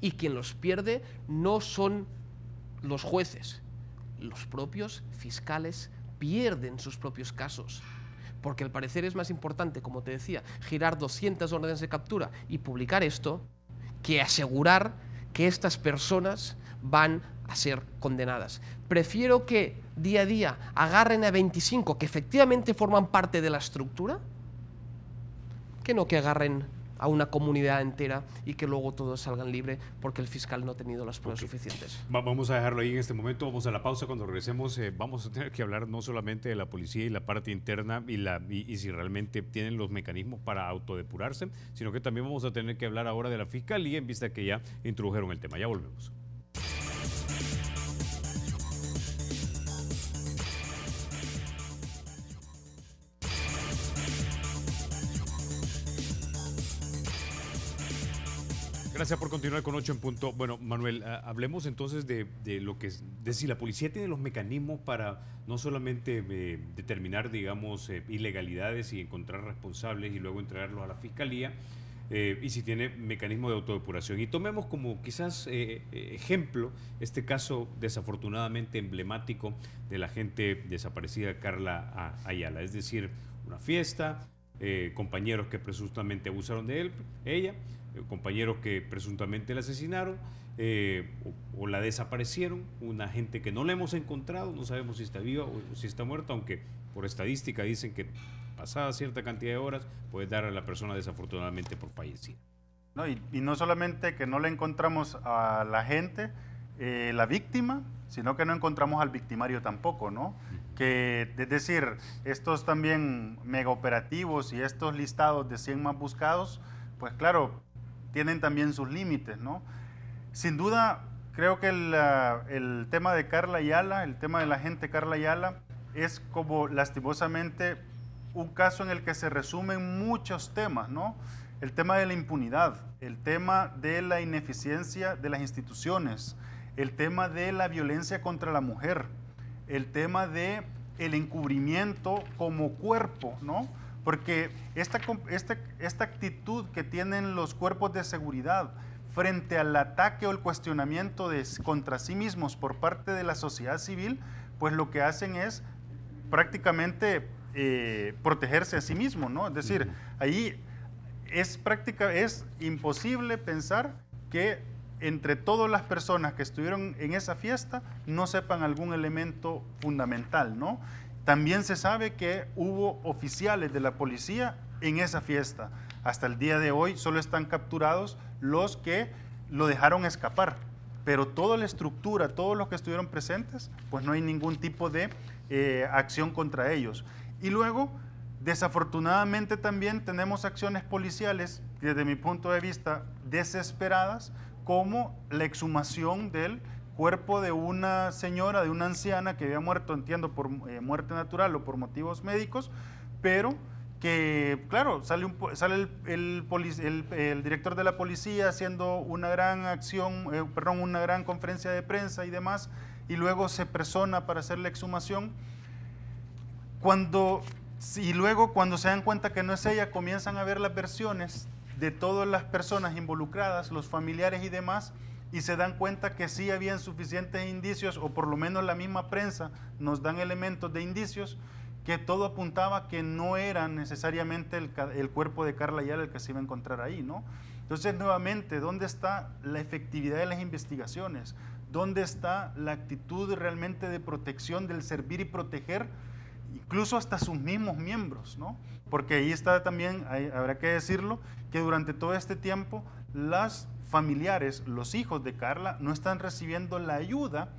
B: Y quien los pierde no son los jueces, los propios fiscales pierden sus propios casos. Porque al parecer es más importante, como te decía, girar 200 órdenes de captura y publicar esto, que asegurar que estas personas van a ser condenadas. Prefiero que día a día agarren a 25 que efectivamente forman parte de la estructura, que no que agarren a una comunidad entera y que luego todos salgan libres porque el fiscal no ha tenido las pruebas suficientes.
A: Vamos a dejarlo ahí en este momento, vamos a la pausa. Cuando regresemos vamos a tener que hablar no solamente de la policía y la parte interna y si realmente tienen los mecanismos para autodepurarse, sino que también vamos a tener que hablar ahora de la fiscalía en vista que ya introdujeron el tema. Ya volvemos. Gracias por continuar con 8 en punto. Bueno, Manuel, hablemos entonces de lo que es, de si la policía tiene los mecanismos para no solamente determinar, digamos, ilegalidades y encontrar responsables y luego entregarlos a la fiscalía, y si tiene mecanismo de autodepuración. Y tomemos como quizás ejemplo este caso desafortunadamente emblemático de la gente desaparecida Carla Ayala, es decir, una fiesta, compañeros que presuntamente abusaron de ella, compañeros que presuntamente la asesinaron o la desaparecieron, una gente que no la hemos encontrado, no sabemos si está viva o si está muerta, aunque por estadística dicen que pasada cierta cantidad de horas puede dar a la persona desafortunadamente por fallecida.
C: No, y no solamente que no le encontramos a la gente, la víctima, sino que no encontramos al victimario tampoco, ¿no? Que, es decir, estos también megaoperativos y estos listados de 100 más buscados, pues claro, tienen también sus límites, ¿no? Sin duda, creo que el tema de Carla Ayala, el tema de la gente Carla Ayala, es como lastimosamente un caso en el que se resumen muchos temas, ¿no? El tema de la impunidad, el tema de la ineficiencia de las instituciones, el tema de la violencia contra la mujer, el tema de el encubrimiento como cuerpo, ¿no? Porque esta actitud que tienen los cuerpos de seguridad frente al ataque o el cuestionamiento contra sí mismos por parte de la sociedad civil, pues lo que hacen es prácticamente protegerse a sí mismos, ¿no? Es decir, ahí es imposible pensar que entre todas las personas que estuvieron en esa fiesta no sepan algún elemento fundamental, ¿no? También se sabe que hubo oficiales de la policía en esa fiesta. Hasta el día de hoy solo están capturados los que lo dejaron escapar, pero toda la estructura, todos los que estuvieron presentes, pues no hay ningún tipo de acción contra ellos. Y luego, desafortunadamente también tenemos acciones policiales, desde mi punto de vista, desesperadas, como la exhumación del cuerpo de una señora, de una anciana que había muerto, entiendo, por muerte natural o por motivos médicos, pero que, claro, sale el director de la policía haciendo una gran acción, una gran conferencia de prensa y demás, y luego se persona para hacer la exhumación. Y luego, cuando se dan cuenta que no es ella, comienzan a ver las versiones de todas las personas involucradas, los familiares y demás, y se dan cuenta que sí habían suficientes indicios, o por lo menos la misma prensa nos dan elementos de indicios, que todo apuntaba que no era necesariamente el cuerpo de Carla Ayala el que se iba a encontrar ahí, ¿no? Entonces, nuevamente, ¿dónde está la efectividad de las investigaciones? ¿dónde está la actitud realmente de protección, del servir y proteger, incluso hasta sus mismos miembros, ¿no? Porque ahí está también, habrá que decirlo, que durante todo este tiempo las familiares, los hijos de Carla, no están recibiendo la ayuda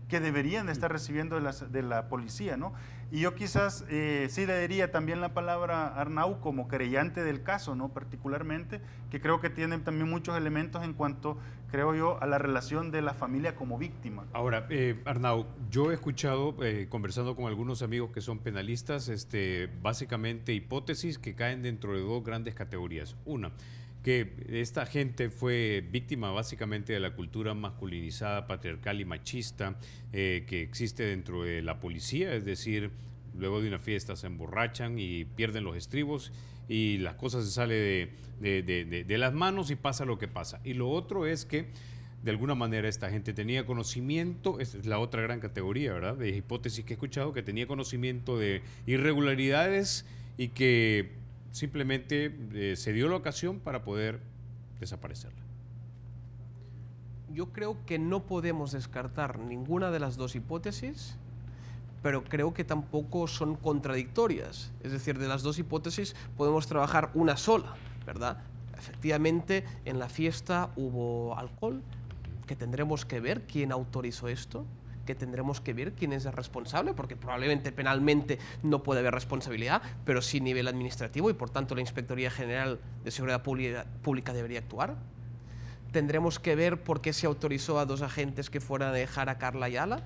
C: que deberían de estar recibiendo de la policía, ¿no? Y yo quizás sí le diría también la palabra a Arnau como querellante del caso, ¿no? Particularmente, que creo que tienen también muchos elementos en cuanto, creo yo, a la relación de la familia como víctima.
A: Ahora, Arnau, yo he escuchado, conversando con algunos amigos que son penalistas, básicamente hipótesis que caen dentro de dos grandes categorías. Una, que esta gente fue víctima básicamente de la cultura masculinizada, patriarcal y machista que existe dentro de la policía, es decir, luego de una fiesta se emborrachan y pierden los estribos y las cosas se salen de las manos y pasa lo que pasa. Y lo otro es que de alguna manera esta gente tenía conocimiento, esta es la otra gran categoría, ¿verdad?, de hipótesis que he escuchado, que tenía conocimiento de irregularidades y que simplemente se dio la ocasión para poder desaparecerla.
B: Yo creo que no podemos descartar ninguna de las dos hipótesis, pero creo que tampoco son contradictorias. Es decir, de las dos hipótesis podemos trabajar una sola, ¿verdad? Efectivamente, en la fiesta hubo alcohol, que tendremos que ver quién autorizó esto, que tendremos que ver quién es el responsable, porque probablemente penalmente no puede haber responsabilidad, pero sí a nivel administrativo y por tanto la Inspectoría General de Seguridad Pública debería actuar. Tendremos que ver por qué se autorizó a dos agentes que fueran a dejar a Carla Ayala.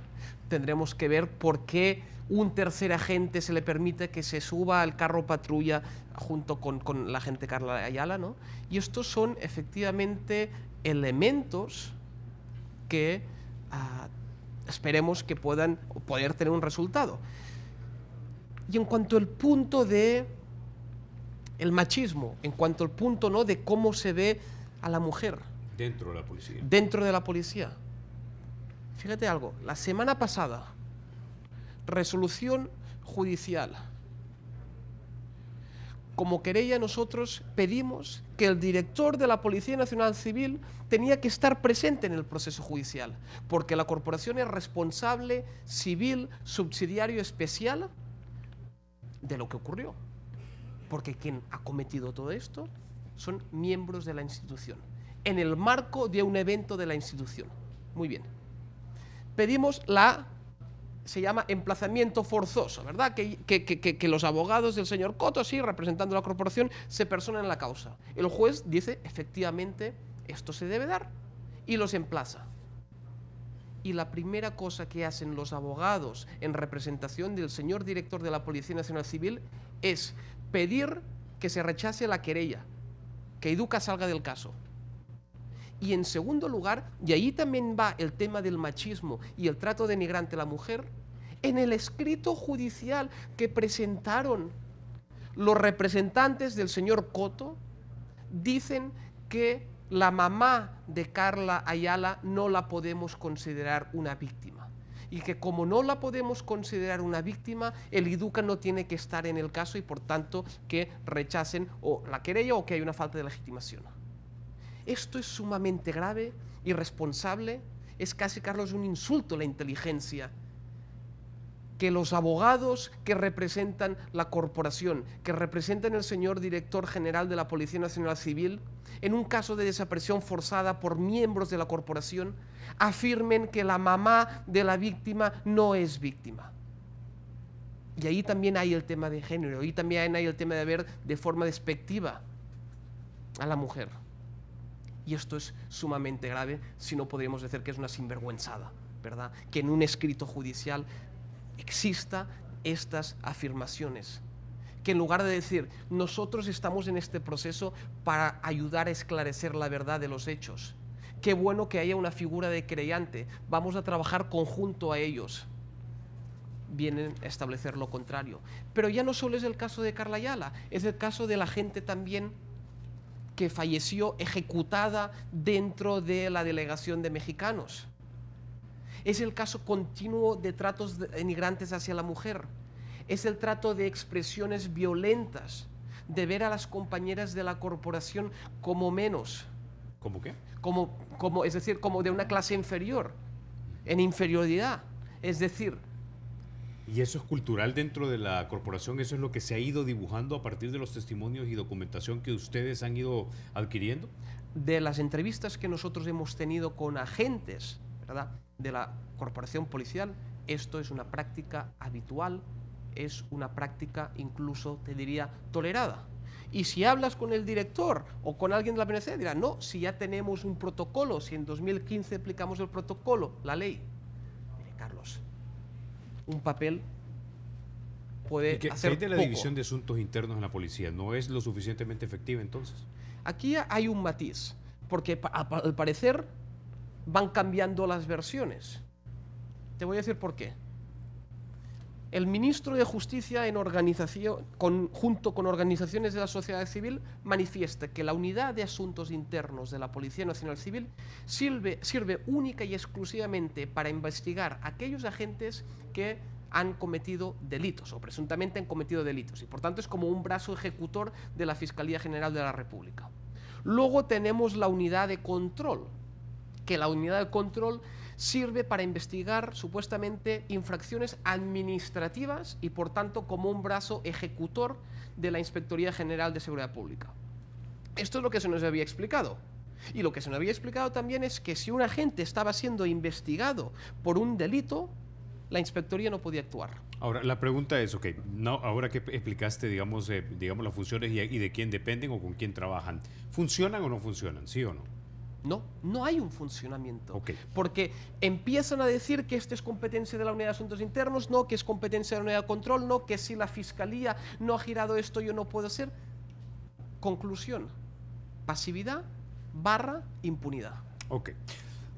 B: Tendremos que ver por qué un tercer agente se le permite que se suba al carro patrulla junto con la agente Carla Ayala, ¿no? Y estos son efectivamente elementos que esperemos que puedan poder tener un resultado. Y en cuanto al punto de el machismo, en cuanto al punto, ¿no?, de cómo se ve a la mujer
A: dentro de la policía.
B: Dentro de la policía. Fíjate algo, la semana pasada, resolución judicial. Como querella nosotros pedimos que el director de la Policía Nacional Civil tenía que estar presente en el proceso judicial, porque la corporación es responsable civil subsidiario especial de lo que ocurrió. Porque quien ha cometido todo esto son miembros de la institución, en el marco de un evento de la institución. Muy bien. Pedimos se llama emplazamiento forzoso, ¿verdad? Que los abogados del señor Coto, sí, representando la corporación, se personan en la causa. El juez dice, efectivamente, esto se debe dar, y los emplaza. Y la primera cosa que hacen los abogados en representación del señor director de la Policía Nacional Civil es pedir que se rechace la querella, que Educa salga del caso. Y en segundo lugar, y ahí también va el tema del machismo y el trato denigrante a la mujer, en el escrito judicial que presentaron los representantes del señor Coto, dicen que la mamá de Carla Ayala no la podemos considerar una víctima. Y que como no la podemos considerar una víctima, el IDUCA no tiene que estar en el caso y por tanto que rechacen o la querella o que hay una falta de legitimación. Esto es sumamente grave, irresponsable, es casi, Carlos, un insulto a la inteligencia. Que los abogados que representan la corporación, que representan el señor director general de la Policía Nacional Civil, en un caso de desaparición forzada por miembros de la corporación, afirmen que la mamá de la víctima no es víctima. Y ahí también hay el tema de género, ahí también hay el tema de ver de forma despectiva a la mujer. Y esto es sumamente grave, si no podríamos decir que es una sinvergüenzada, ¿verdad? Que en un escrito judicial exista estas afirmaciones. Que en lugar de decir, nosotros estamos en este proceso para ayudar a esclarecer la verdad de los hechos. Qué bueno que haya una figura de querellante, vamos a trabajar conjunto a ellos. Vienen a establecer lo contrario. Pero ya no solo es el caso de Carla Ayala, es el caso de la gente también que falleció ejecutada dentro de la delegación de mexicanos. Es el caso continuo de tratos denigrantes hacia la mujer. Es el trato de expresiones violentas, de ver a las compañeras de la corporación como menos.
A: ¿Cómo qué?
B: Es decir, como de una clase inferior. en inferioridad. Es decir,
A: ¿y eso es cultural dentro de la corporación? ¿Eso es lo que se ha ido dibujando a partir de los testimonios y documentación que ustedes han ido adquiriendo?
B: de las entrevistas que nosotros hemos tenido con agentes, ¿verdad?, de la corporación policial, esto es una práctica habitual, es una práctica incluso, te diría, tolerada. Y si hablas con el director o con alguien de la PNC, dirán, no, si ya tenemos un protocolo, si en 2015 aplicamos el protocolo, la ley. Mire, Carlos, un papel puede
A: ¿Qué
B: hacer
A: hay de la
B: poco.
A: división de asuntos internos en la policía? ¿No es lo suficientemente efectiva entonces?
B: Aquí hay un matiz, porque al parecer van cambiando las versiones. Te voy a decir por qué. El ministro de Justicia, junto con organizaciones de la sociedad civil, manifiesta que la Unidad de Asuntos Internos de la Policía Nacional Civil sirve única y exclusivamente para investigar a aquellos agentes que han cometido delitos o presuntamente han cometido delitos, y por tanto es como un brazo ejecutor de la Fiscalía General de la República. Luego tenemos la Unidad de Control, que la Unidad de Control sirve para investigar supuestamente infracciones administrativas y por tanto como un brazo ejecutor de la Inspectoría General de Seguridad Pública. Esto es lo que se nos había explicado. Y lo que se nos había explicado también es que si un agente estaba siendo investigado por un delito, la Inspectoría no podía actuar.
A: Ahora, la pregunta es, ahora que explicaste, digamos, las funciones y de quién dependen o con quién trabajan, ¿funcionan o no funcionan? ¿Sí o no?
B: No, no hay un funcionamiento.
A: Okay.
B: Porque empiezan a decir que esto es competencia de la Unidad de Asuntos Internos, no, que es competencia de la Unidad de Control, no, que si la Fiscalía no ha girado esto yo no puedo hacer. Conclusión, pasividad / impunidad.
A: Ok.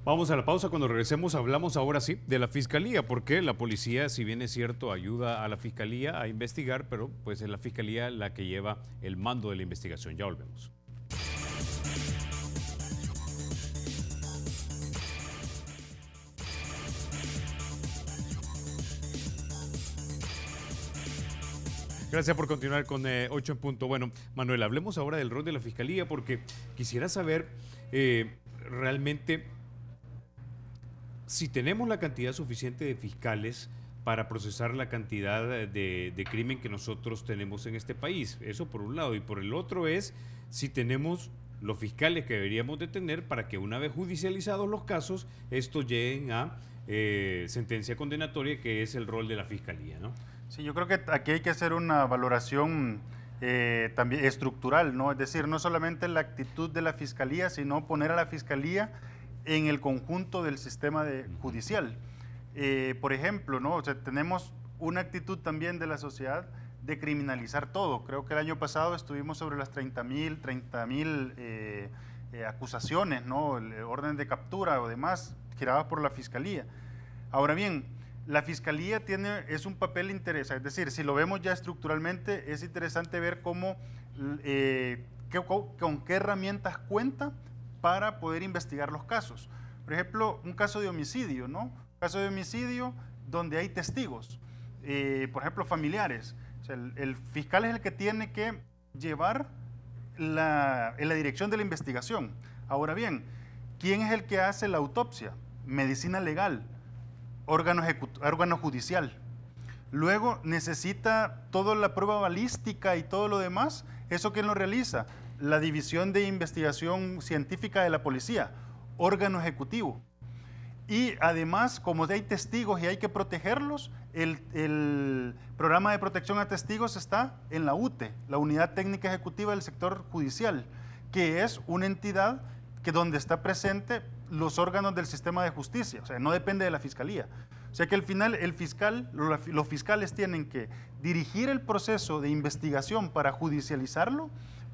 A: Vamos a la pausa. Cuando regresemos hablamos ahora sí de la Fiscalía, porque la policía, si bien es cierto, ayuda a la Fiscalía a investigar, pero pues es la Fiscalía la que lleva el mando de la investigación. Ya volvemos. Gracias por continuar con 8 en punto. Bueno, Manuel, hablemos ahora del rol de la Fiscalía, porque quisiera saber realmente si tenemos la cantidad suficiente de fiscales para procesar la cantidad de crimen que nosotros tenemos en este país. Eso por un lado. Y por el otro es si tenemos los fiscales que deberíamos de tener para que una vez judicializados los casos, estos lleguen a sentencia condenatoria, que es el rol de la Fiscalía, ¿no?
C: Sí, yo creo que aquí hay que hacer una valoración también estructural, ¿no? Es decir, no solamente la actitud de la Fiscalía, sino poner a la Fiscalía en el conjunto del sistema judicial. Por ejemplo, ¿no? O sea, tenemos una actitud también de la sociedad de criminalizar todo. Creo que el año pasado estuvimos sobre las 30.000 acusaciones, ¿no? Órdenes de captura o demás giradas por la Fiscalía. Ahora bien, la Fiscalía es un papel interesante, es decir, si lo vemos ya estructuralmente, es interesante ver cómo, con qué herramientas cuenta para poder investigar los casos. Por ejemplo, un caso de homicidio, ¿no? Un caso de homicidio donde hay testigos, por ejemplo, familiares. O sea, el fiscal es el que tiene que llevar en la dirección de la investigación. Ahora bien, ¿quién es el que hace la autopsia? Medicina legal, órgano judicial. Luego necesita toda la prueba balística y todo lo demás. ¿Eso quién lo realiza? La División de Investigación Científica de la Policía, órgano ejecutivo. Y además, como hay testigos y hay que protegerlos, el programa de protección a testigos está en la UTE, la Unidad Técnica Ejecutiva del Sector Judicial, que es una entidad donde está presente los órganos del sistema de justicia, o sea, no depende de la Fiscalía. O sea que al final los fiscales tienen que dirigir el proceso de investigación para judicializarlo,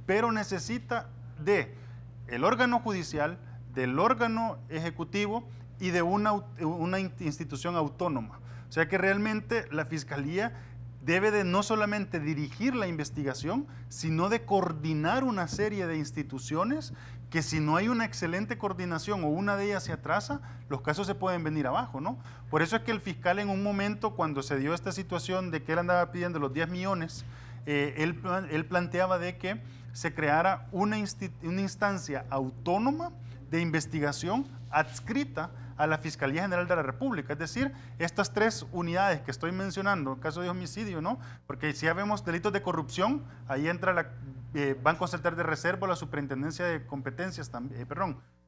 C: pero necesita del órgano judicial, del órgano ejecutivo y de una institución autónoma. O sea que realmente la Fiscalía debe de no solamente dirigir la investigación, sino de coordinar una serie de instituciones que si no hay una excelente coordinación o una de ellas se atrasa, los casos se pueden venir abajo, ¿no? Por eso es que el fiscal en un momento, cuando se dio esta situación de que él andaba pidiendo los 10 millones, él planteaba de que se creara una instancia autónoma de investigación adscrita a la Fiscalía General de la República. Es decir, estas 3 unidades que estoy mencionando, en caso de homicidio, ¿no? Porque si ya vemos delitos de corrupción, ahí entra la Banco Central de Reserva, la Superintendencia de Competencias,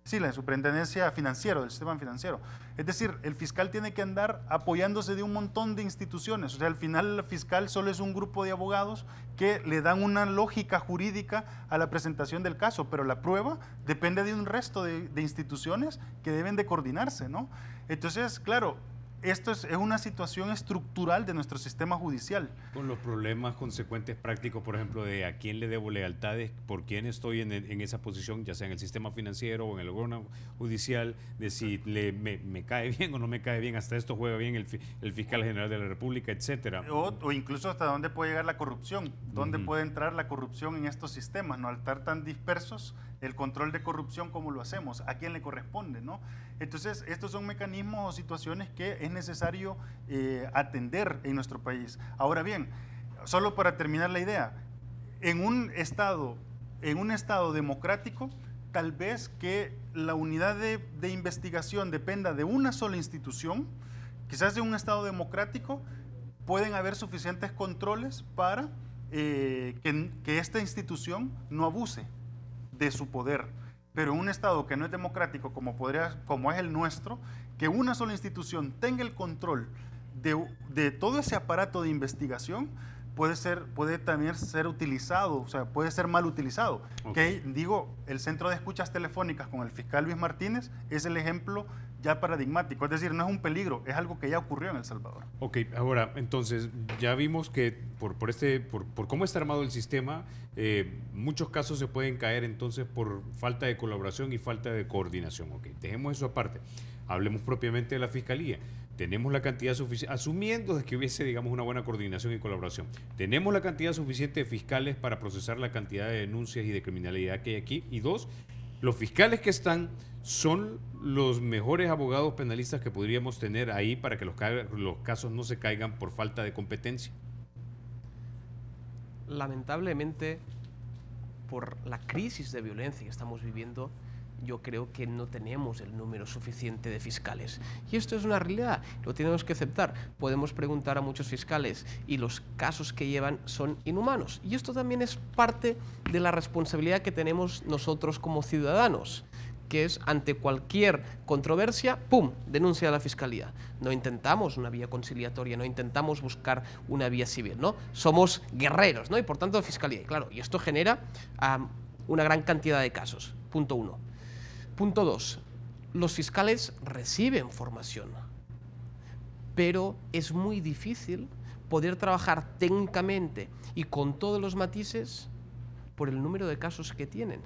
C: sí, la Superintendencia Financiera, del Sistema Financiero. Es decir, el fiscal tiene que andar apoyándose de un montón de instituciones. O sea, al final el fiscal solo es un grupo de abogados que le dan una lógica jurídica a la presentación del caso, pero la prueba depende de un resto de instituciones que deben de coordinarse, ¿no? Entonces, claro, esto es una situación estructural de nuestro sistema judicial.
A: Con los problemas consecuentes prácticos, por ejemplo, de a quién le debo lealtades, por quién estoy en esa posición, ya sea en el sistema financiero o en el órgano judicial, de si me cae bien o no me cae bien, hasta esto juega bien el fiscal general de la República, etcétera.
C: O incluso hasta dónde puede llegar la corrupción, dónde puede entrar la corrupción en estos sistemas, ¿no? Al estar tan dispersos, el control de corrupción, ¿cómo lo hacemos? ¿A quién le corresponde, no? Entonces, estos son mecanismos o situaciones que es necesario atender en nuestro país. Ahora bien, solo para terminar la idea, en un estado democrático, tal vez que la unidad de investigación dependa de una sola institución, quizás en un estado democrático pueden haber suficientes controles para que esta institución no abuse de su poder. Pero en un estado que no es democrático como es el nuestro, que una sola institución tenga el control de todo ese aparato de investigación, puede también ser utilizado, o sea, puede ser mal utilizado. Okay. Digo, el Centro de Escuchas Telefónicas con el fiscal Luis Martínez es el ejemplo ya paradigmático, es decir, no es un peligro, es algo que ya ocurrió en El Salvador.
A: Ok, ahora, entonces, ya vimos que por cómo está armado el sistema, muchos casos se pueden caer entonces por falta de colaboración y falta de coordinación. Ok, dejemos eso aparte, hablemos propiamente de la Fiscalía. Tenemos la cantidad suficiente, asumiendo de que hubiese, digamos, una buena coordinación y colaboración, tenemos la cantidad suficiente de fiscales para procesar la cantidad de denuncias y de criminalidad que hay aquí. Y 2, los fiscales que están son los mejores abogados penalistas que podríamos tener ahí para que los casos no se caigan por falta de competencia.
B: Lamentablemente, por la crisis de violencia que estamos viviendo, yo creo que no tenemos el número suficiente de fiscales. Y esto es una realidad, lo tenemos que aceptar. Podemos preguntar a muchos fiscales y los casos que llevan son inhumanos. Y esto también es parte de la responsabilidad que tenemos nosotros como ciudadanos, que es ante cualquier controversia, ¡pum!, denuncia a la Fiscalía. No intentamos una vía conciliatoria, no intentamos buscar una vía civil, ¿no? Somos guerreros, ¿no? Y por tanto, Fiscalía. Y claro, y esto genera una gran cantidad de casos. Punto 1. Punto 2. Los fiscales reciben formación, pero es muy difícil poder trabajar técnicamente y con todos los matices por el número de casos que tienen.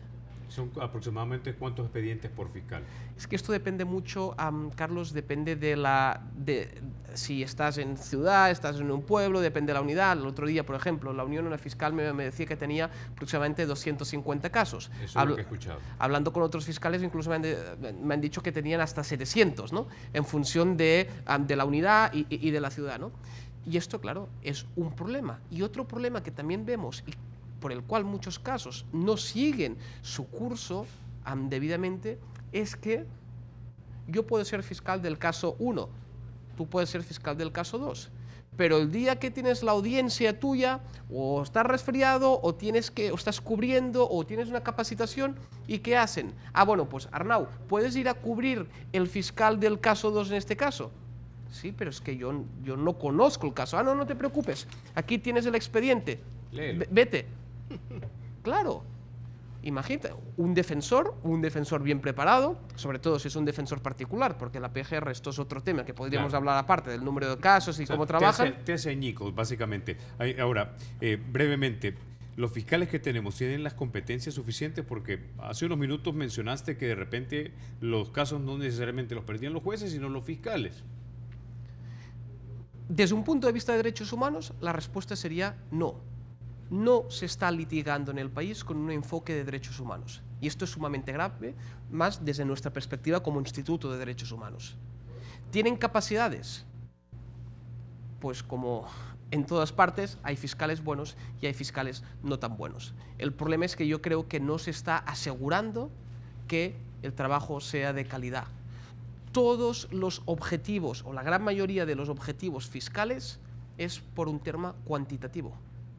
A: ¿Son aproximadamente cuántos expedientes por fiscal?
B: Es que esto depende mucho, Carlos, depende de si estás en ciudad, estás en un pueblo, depende de la unidad. El otro día, por ejemplo, la Unión, una fiscal me decía que tenía aproximadamente 250 casos.
A: Eso es lo que he escuchado.
B: Hablando con otros fiscales, incluso me han dicho que tenían hasta 700, ¿no? En función de la unidad y de la ciudad, ¿no? Y esto, claro, es un problema. Y otro problema que también vemos, y por el cual muchos casos no siguen su curso debidamente, es que yo puedo ser fiscal del caso 1, tú puedes ser fiscal del caso 2, pero el día que tienes la audiencia tuya, o estás resfriado, o estás cubriendo, o tienes una capacitación, ¿y qué hacen? Bueno, pues Arnau, ¿puedes ir a cubrir el fiscal del caso 2 en este caso? Sí, pero es que yo no conozco el caso. No te preocupes, aquí tienes el expediente, vete. Claro, imagínate, un defensor bien preparado, sobre todo si es un defensor particular, porque la PGR, esto es otro tema que podríamos hablar aparte del número de casos y cómo trabajan.
A: Te hace añicos, básicamente. Ahora, brevemente, ¿los fiscales que tenemos tienen las competencias suficientes? Porque hace unos minutos mencionaste que de repente los casos no necesariamente los perdían los jueces, sino los fiscales.
B: Desde un punto de vista de derechos humanos, la respuesta sería no. No se está litigando en el país con un enfoque de derechos humanos. Y esto es sumamente grave, más desde nuestra perspectiva como Instituto de Derechos Humanos. ¿Tienen capacidades? Pues como en todas partes hay fiscales buenos y hay fiscales no tan buenos. El problema es que yo creo que no se está asegurando que el trabajo sea de calidad. Todos los objetivos, o la gran mayoría de los objetivos fiscales, es por un tema cuantitativo,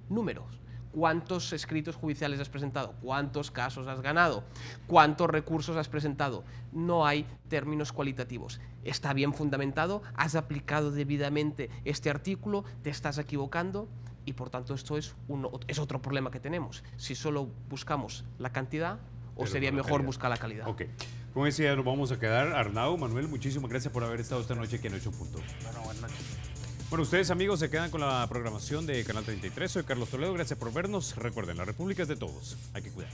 B: números. ¿Cuántos escritos judiciales has presentado? ¿Cuántos casos has ganado? ¿Cuántos recursos has presentado? No hay términos cualitativos. ¿Está bien fundamentado? ¿Has aplicado debidamente este artículo? ¿Te estás equivocando? Y por tanto esto es otro problema que tenemos. Si solo buscamos la cantidad, o sería mejor buscar la calidad.
A: Ok. Con ese ya nos vamos a quedar. Arnau, Manuel, muchísimas gracias por haber estado esta noche aquí en 8 Puntos.
C: Bueno, buenas noches.
A: Bueno, ustedes amigos se quedan con la programación de Canal 33. Soy Carlos Toledo, gracias por vernos. Recuerden, la República es de todos. Hay que cuidar.